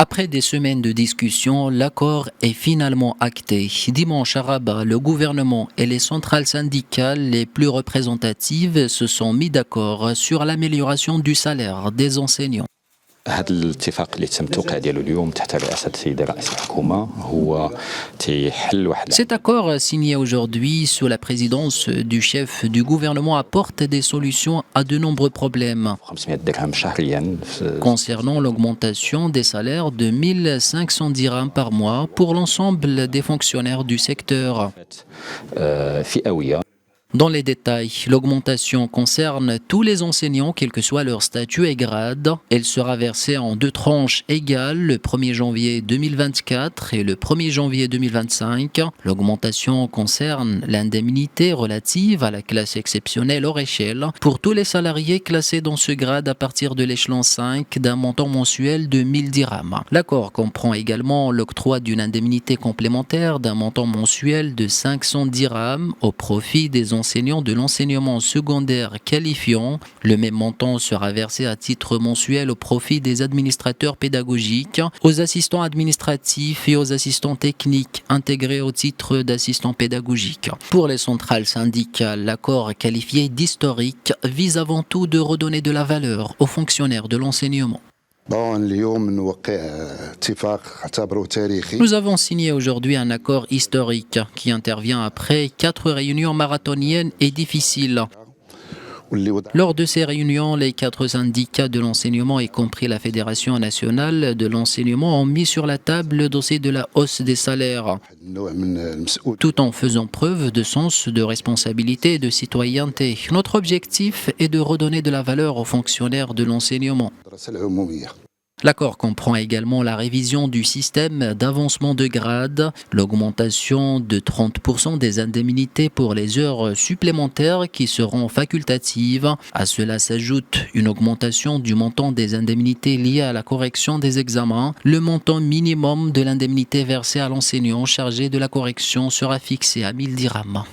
Après des semaines de discussion, l'accord est finalement acté. Dimanche à Rabat, le gouvernement et les centrales syndicales les plus représentatives se sont mis d'accord sur l'amélioration du salaire des enseignants. هذا الاتفاق اللي تم التوقيع ديالو اليوم تحت رئاسة السيد رئيس الحكومة هو تيحل واحد. Cet accord signé aujourd'hui sous la présidence du chef du gouvernement apporte des solutions à de nombreux problèmes. 500 درهم شهريا Concernant l'augmentation des salaires de 1500 dirhams par mois pour l'ensemble des fonctionnaires du secteur. فئوية. Dans les détails, l'augmentation concerne tous les enseignants, quel que soit leur statut et grade. Elle sera versée en deux tranches égales, le 1er janvier 2024 et le 1er janvier 2025. L'augmentation concerne l'indemnité relative à la classe exceptionnelle hors échelle pour tous les salariés classés dans ce grade à partir de l'échelon 5 d'un montant mensuel de 1000 dirhams. L'accord comprend également l'octroi d'une indemnité complémentaire d'un montant mensuel de 500 dirhams au profit des enseignants de l'enseignement secondaire qualifiant. Le même montant sera versé à titre mensuel au profit des administrateurs pédagogiques, aux assistants administratifs et aux assistants techniques intégrés au titre d'assistants pédagogiques. Pour les centrales syndicales, l'accord qualifié d'historique vise avant tout de redonner de la valeur aux fonctionnaires de l'enseignement. Nous avons signé aujourd'hui un accord historique qui intervient après 4 réunions marathoniennes et difficiles. Lors de ces réunions, les 4 syndicats de l'enseignement, y compris la Fédération nationale de l'enseignement, ont mis sur la table le dossier de la hausse des salaires, tout en faisant preuve de sens de responsabilité et de citoyenneté. Notre objectif est de redonner de la valeur aux fonctionnaires de l'enseignement. L'accord comprend également la révision du système d'avancement de grade, l'augmentation de 30% des indemnités pour les heures supplémentaires qui seront facultatives. À cela s'ajoute une augmentation du montant des indemnités liées à la correction des examens. Le montant minimum de l'indemnité versée à l'enseignant chargé de la correction sera fixé à 1000 dirhams.